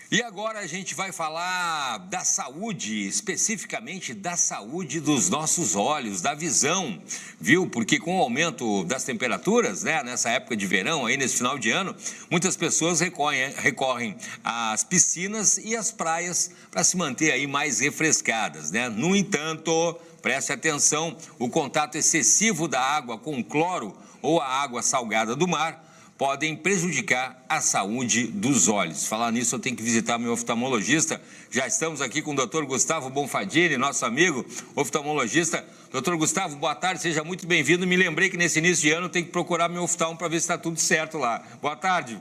E agora a gente vai falar da saúde, especificamente da saúde dos nossos olhos, da visão, viu? Porque com o aumento das temperaturas, né, nessa época de verão, aí nesse final de ano, muitas pessoas recorrem às piscinas e às praias para se manter aí mais refrescadas, né? No entanto, preste atenção, o contato excessivo da água com cloro ou a água salgada do mar podem prejudicar a saúde dos olhos. Falar nisso, eu tenho que visitar meu oftalmologista. Já estamos aqui com o Dr. Gustavo Bonfadini, nosso amigo oftalmologista. Dr. Gustavo, boa tarde, seja muito bem-vindo. Me lembrei que nesse início de ano eu tenho que procurar meu oftalmo para ver se está tudo certo lá. Boa tarde.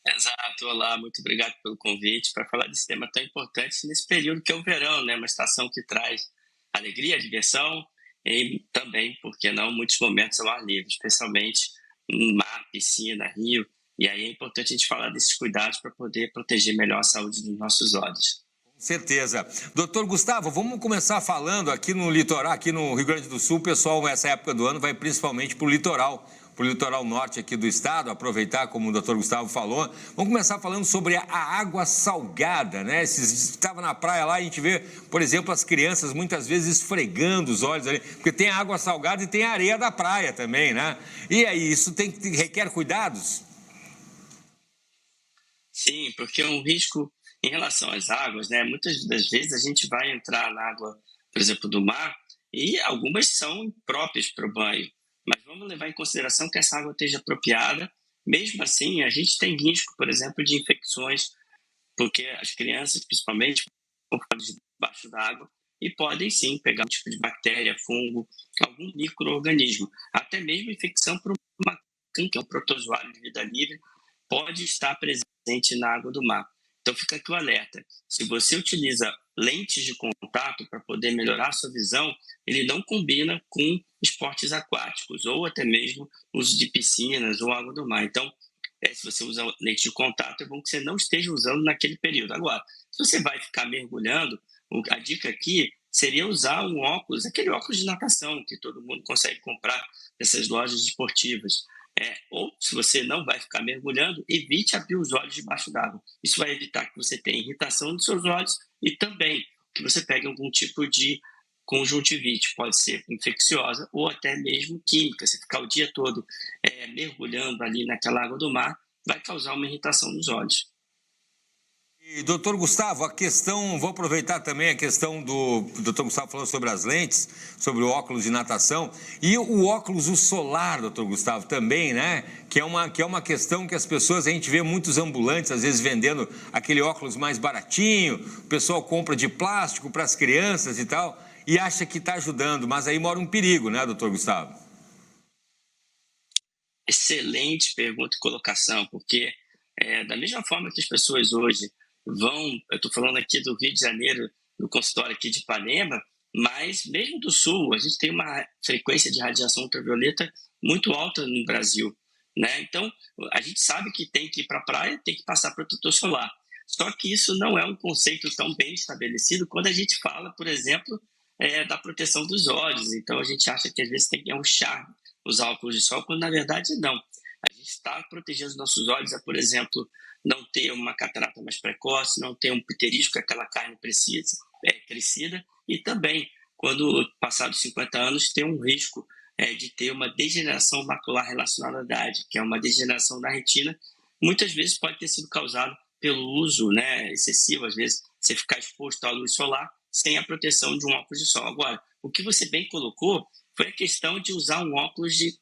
Exato, olá, muito obrigado pelo convite para falar desse tema tão importante nesse período que é o verão, né? Uma estação que traz alegria, diversão e também, por que não, muitos momentos ao ar livre, especialmente em mar, piscina, rio. E aí é importante a gente falar desses cuidados para poder proteger melhor a saúde dos nossos olhos. Certeza. Doutor Gustavo, vamos começar falando aqui no litoral, aqui no Rio Grande do Sul, o pessoal, nessa época do ano, vai principalmente para o litoral norte aqui do estado, aproveitar, como o doutor Gustavo falou. Vamos começar falando sobre a água salgada, né? Estava na praia lá e a gente vê, por exemplo, as crianças muitas vezes esfregando os olhos ali, porque tem a água salgada e tem a areia da praia também, né? E aí, isso requer cuidados? Sim, porque é um risco em relação às águas, né? Muitas das vezes a gente vai entrar na água, por exemplo, do mar, e algumas são impróprias para o banho. Mas vamos levar em consideração que essa água esteja apropriada. Mesmo assim, a gente tem risco, por exemplo, de infecções, porque as crianças, principalmente, vão ficar debaixo d'água e podem sim pegar um tipo de bactéria, fungo, algum micro-organismo. Até mesmo infecção por uma que é um protozoário de vida livre, pode estar presente na água do mar. Então fica aqui o alerta. Se você utiliza lentes de contato para poder melhorar a sua visão, ele não combina com esportes aquáticos ou até mesmo uso de piscinas ou água do mar. Então, se você usa lente de contato, é bom que você não esteja usando naquele período. Agora, se você vai ficar mergulhando, a dica aqui seria usar um óculos, aquele óculos de natação que todo mundo consegue comprar nessas lojas esportivas. Ou, se você não vai ficar mergulhando, evite abrir os olhos debaixo d'água. Isso vai evitar que você tenha irritação dos seus olhos e também que você pegue algum tipo de conjuntivite, pode ser infecciosa ou até mesmo química. Se ficar o dia todo mergulhando ali naquela água do mar, vai causar uma irritação nos olhos. E, doutor Gustavo, a questão, vou aproveitar também a questão do doutor Gustavo falando sobre as lentes, sobre o óculos de natação, e o óculos o solar, doutor Gustavo, também, né? Que é uma questão que as pessoas, a gente vê muitos ambulantes, às vezes, vendendo aquele óculos mais baratinho, o pessoal compra de plástico para as crianças e tal, e acha que está ajudando, mas aí mora um perigo, né, doutor Gustavo? Excelente pergunta e colocação, porque da mesma forma que as pessoas hoje eu estou falando aqui do Rio de Janeiro, no consultório aqui de Ipanema, mas mesmo do Sul, a gente tem uma frequência de radiação ultravioleta muito alta no Brasil, né? Então, a gente sabe que tem que ir para a praia, tem que passar protetor solar. Só que isso não é um conceito tão bem estabelecido quando a gente fala, por exemplo, da proteção dos olhos. Então, a gente acha que às vezes tem que um charme usar óculos de sol, quando na verdade não. A gente está protegendo os nossos olhos a, por exemplo, não ter uma catarata mais precoce, não ter um pterígio, que é aquela carne precisa, crescida, e também, quando passar dos 50 anos, ter um risco de ter uma degeneração macular relacionada à idade, que é uma degeneração da retina, muitas vezes pode ter sido causado pelo uso, né, excessivo, às vezes, você ficar exposto à luz solar sem a proteção de um óculos de sol. Agora, o que você bem colocou foi a questão de usar um óculos de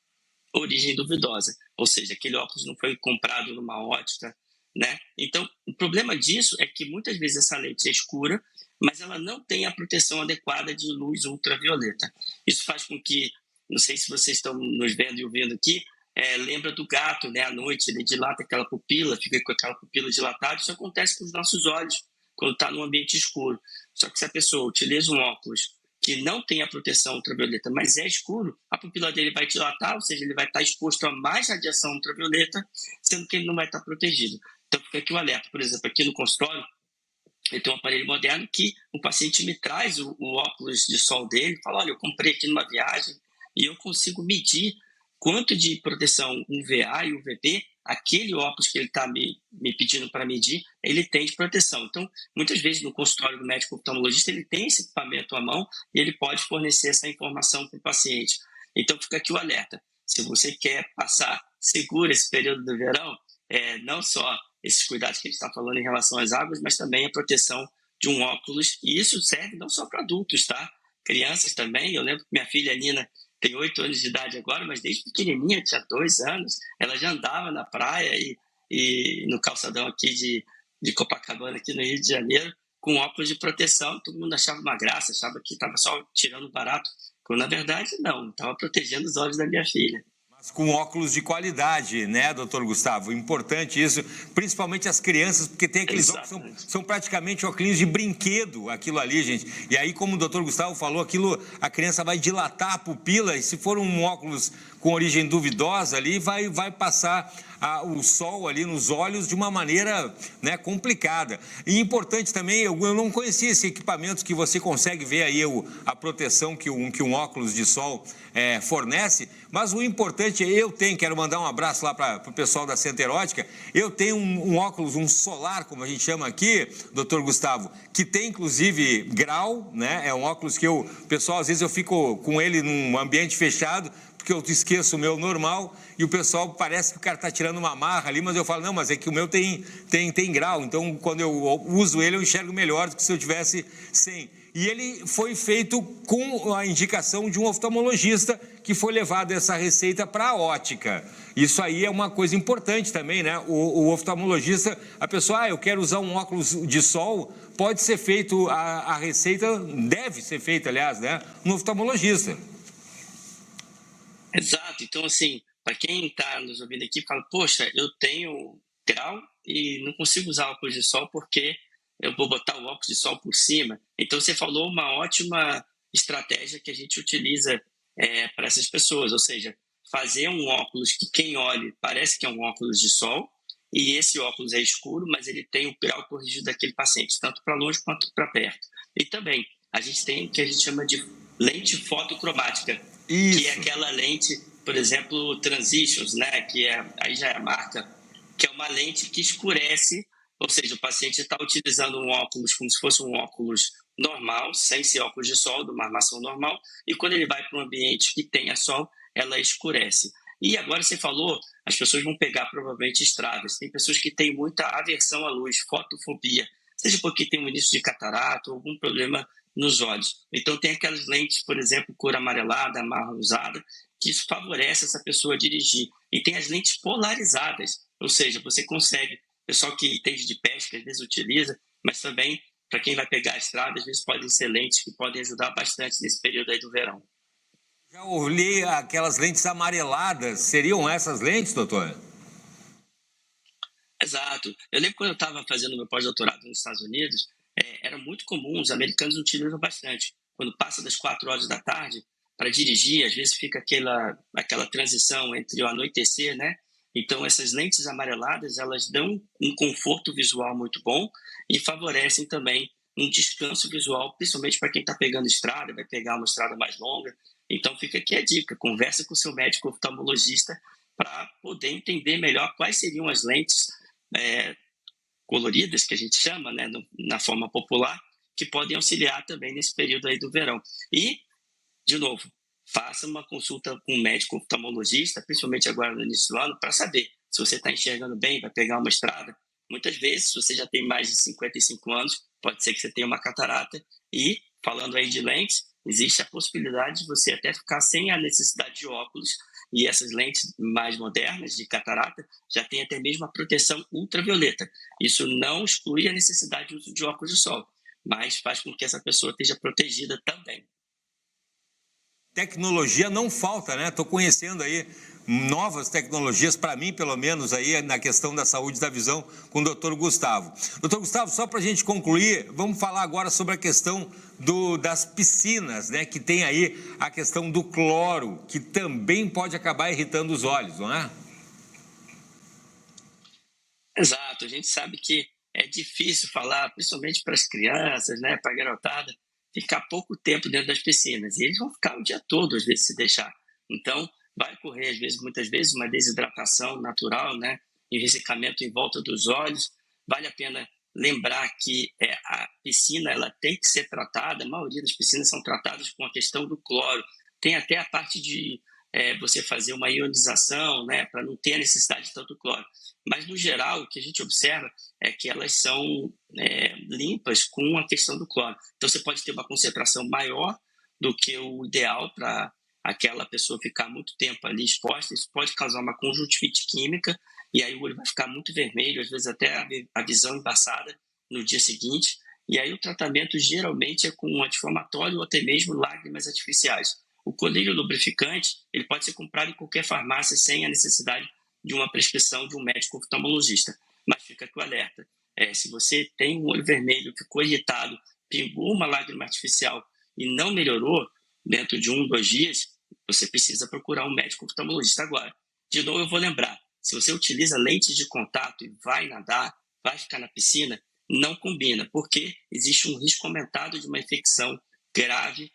origem duvidosa, ou seja, aquele óculos não foi comprado numa ótica, né? Então, o problema disso é que muitas vezes essa lente é escura, mas ela não tem a proteção adequada de luz ultravioleta. Isso faz com que, não sei se vocês estão nos vendo e ouvindo aqui, lembra do gato, né? À noite ele dilata aquela pupila, fica com aquela pupila dilatada. Isso acontece com os nossos olhos quando está num ambiente escuro. Só que se a pessoa utiliza um óculos que não tem a proteção ultravioleta, mas é escuro, a pupila dele vai dilatar, ou seja, ele vai estar exposto a mais radiação ultravioleta, sendo que ele não vai estar protegido. Então, fica aqui o alerta. Por exemplo, aqui no consultório, eu tenho um aparelho moderno que o paciente me traz o óculos de sol dele, fala, olha, eu comprei aqui numa viagem, e eu consigo medir quanto de proteção UVA e UVB aquele óculos que ele está me pedindo para medir, ele tem de proteção. Então, muitas vezes no consultório do médico oftalmologista, ele tem esse equipamento à mão e ele pode fornecer essa informação para o paciente. Então, fica aqui o alerta. Se você quer passar seguro esse período do verão, não só esses cuidados que a gente está falando em relação às águas, mas também a proteção de um óculos, e isso serve não só para adultos, tá? Crianças também. Eu lembro que minha filha Nina tem 8 anos de idade agora, mas desde pequenininha, tinha 2 anos, ela já andava na praia e no calçadão aqui de Copacabana, aqui no Rio de Janeiro, com óculos de proteção. Todo mundo achava uma graça, achava que estava só tirando barato, quando na verdade não, estava protegendo os olhos da minha filha. Mas com óculos de qualidade, né, doutor Gustavo? Importante isso, principalmente as crianças, porque tem aqueles óculos que são praticamente óculos de brinquedo, aquilo ali, gente. E aí, como o doutor Gustavo falou, aquilo, a criança vai dilatar a pupila, e se for um óculos com origem duvidosa ali, vai passar o sol ali nos olhos de uma maneira, né, complicada. E importante também, eu não conhecia esse equipamento que você consegue ver aí a proteção que um óculos de sol fornece, mas o importante quero mandar um abraço lá para o pessoal da Center Ótica. Eu tenho um óculos, um solar, como a gente chama aqui, doutor Gustavo, que tem inclusive grau, né? É um óculos que pessoal, às vezes eu fico com ele num ambiente fechado, porque eu esqueço o meu normal, e o pessoal parece que o cara está tirando uma marra ali, mas eu falo, não, mas é que o meu tem grau, então quando eu uso ele eu enxergo melhor do que se eu tivesse sem. E ele foi feito com a indicação de um oftalmologista, que foi levado essa receita para a ótica. Isso aí é uma coisa importante também, né? O oftalmologista, a pessoa, eu quero usar um óculos de sol, pode ser feito, a receita deve ser feita, aliás, né, no oftalmologista. Exato. Então, assim, para quem está nos ouvindo aqui, fala, poxa, eu tenho grau e não consigo usar óculos de sol porque eu vou botar o óculos de sol por cima. Então, você falou uma ótima estratégia que a gente utiliza para essas pessoas, ou seja, fazer um óculos que quem olhe parece que é um óculos de sol, e esse óculos é escuro, mas ele tem o grau corrigido daquele paciente, tanto para longe quanto para perto. E também, a gente tem o que a gente chama de lente fotocromática, Isso. Que é aquela lente, por exemplo, Transitions, né? Aí já é a marca, que é uma lente que escurece, ou seja, o paciente está utilizando um óculos como se fosse um óculos normal, sem ser óculos de sol, de uma armação normal, e quando ele vai para um ambiente que tenha sol, ela escurece. E agora você falou, as pessoas vão pegar provavelmente estradas. Tem pessoas que têm muita aversão à luz, fotofobia, seja porque tem um início de catarata ou algum problema nos olhos. Então tem aquelas lentes, por exemplo, cor amarelada, amarronzada, que isso favorece essa pessoa a dirigir. E tem as lentes polarizadas, ou seja, você consegue, pessoal que entende de pesca às vezes utiliza, mas também para quem vai pegar a estrada, às vezes podem ser lentes que podem ajudar bastante nesse período aí do verão. Já olhei aquelas lentes amareladas, seriam essas lentes, doutor? Exato. Eu lembro quando eu estava fazendo meu pós-doutorado nos Estados Unidos, era muito comum, os americanos utilizam bastante. Quando passa das 4 horas da tarde, para dirigir, às vezes fica aquela transição entre o anoitecer, né? Então, essas lentes amareladas, elas dão um conforto visual muito bom e favorecem também um descanso visual, principalmente para quem está pegando estrada, vai pegar uma estrada mais longa. Então, fica aqui a dica, conversa com o seu médico oftalmologista para poder entender melhor quais seriam as lentes coloridas, que a gente chama, né, na forma popular, que podem auxiliar também nesse período aí do verão. E, de novo, faça uma consulta com um médico oftalmologista, principalmente agora no início do ano, para saber se você está enxergando bem, vai pegar uma estrada. Muitas vezes, se você já tem mais de 55 anos, pode ser que você tenha uma catarata. E, falando aí de lentes, existe a possibilidade de você até ficar sem a necessidade de óculos. E essas lentes mais modernas de catarata já têm até mesmo a proteção ultravioleta. Isso não exclui a necessidade de uso de óculos de sol, mas faz com que essa pessoa esteja protegida também. Tecnologia não falta, né? Estou conhecendo aí novas tecnologias, para mim, pelo menos, aí na questão da saúde da visão, com o doutor Gustavo. Doutor Gustavo, só para a gente concluir, vamos falar agora sobre a questão das piscinas, né? Que tem aí a questão do cloro, que também pode acabar irritando os olhos, não é? Exato, a gente sabe que é difícil falar, principalmente para as crianças, né? Para a garotada, ficar pouco tempo dentro das piscinas. E eles vão ficar o dia todo, às vezes, se deixar. Então, vai ocorrer, muitas vezes, uma desidratação natural, né? enrijecamento em volta dos olhos. Vale a pena lembrar que a piscina ela tem que ser tratada, a maioria das piscinas são tratadas com a questão do cloro. Tem até a parte de você fazer uma ionização, né, para não ter a necessidade de tanto cloro. Mas, no geral, o que a gente observa é que elas são limpas com a questão do cloro. Então, você pode ter uma concentração maior do que o ideal para aquela pessoa ficar muito tempo ali exposta. Isso pode causar uma conjuntivite química, e aí o olho vai ficar muito vermelho, às vezes até a visão embaçada no dia seguinte. E aí o tratamento geralmente é com um anti-inflamatório ou até mesmo lágrimas artificiais. O colírio lubrificante, ele pode ser comprado em qualquer farmácia sem a necessidade de uma prescrição de um médico oftalmologista. Mas fica aqui o alerta. Se você tem um olho vermelho, ficou irritado, pingou uma lágrima artificial e não melhorou dentro de 1 ou 2 dias, você precisa procurar um médico oftalmologista agora. De novo, eu vou lembrar, se você utiliza lentes de contato e vai nadar, vai ficar na piscina, não combina, porque existe um risco aumentado de uma infecção grave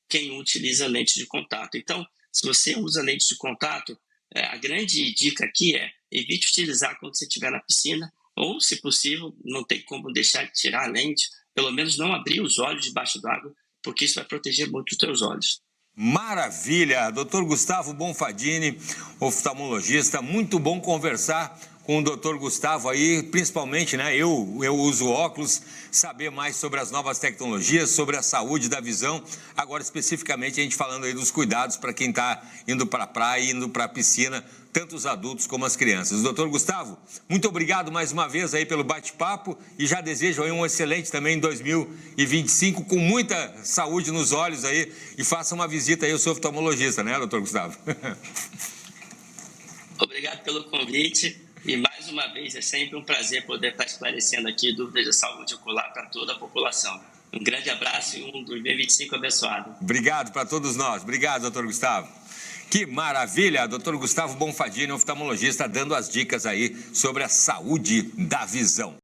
quem utiliza lente de contato. Então, se você usa lente de contato, a grande dica aqui é evite utilizar quando você estiver na piscina, ou, se possível, não tem como deixar de tirar a lente, pelo menos não abrir os olhos debaixo d'água, porque isso vai proteger muito os teus olhos. Maravilha! Dr. Gustavo Bonfadini, oftalmologista, muito bom conversar com o Dr. Gustavo aí, principalmente, né? Eu uso óculos, saber mais sobre as novas tecnologias, sobre a saúde da visão. Agora, especificamente, a gente falando aí dos cuidados para quem está indo para a praia, indo para a piscina, tanto os adultos como as crianças. Dr. Gustavo, muito obrigado mais uma vez aí pelo bate-papo e já desejo aí um excelente também 2025, com muita saúde nos olhos aí, e faça uma visita aí ao seu oftalmologista, né, Dr. Gustavo? Obrigado pelo convite. E, mais uma vez, é sempre um prazer poder estar esclarecendo aqui dúvidas de saúde ocular para toda a população. Um grande abraço e um 2025 abençoado. Obrigado para todos nós. Obrigado, doutor Gustavo. Que maravilha! Doutor Gustavo Bonfadini, oftalmologista, dando as dicas aí sobre a saúde da visão.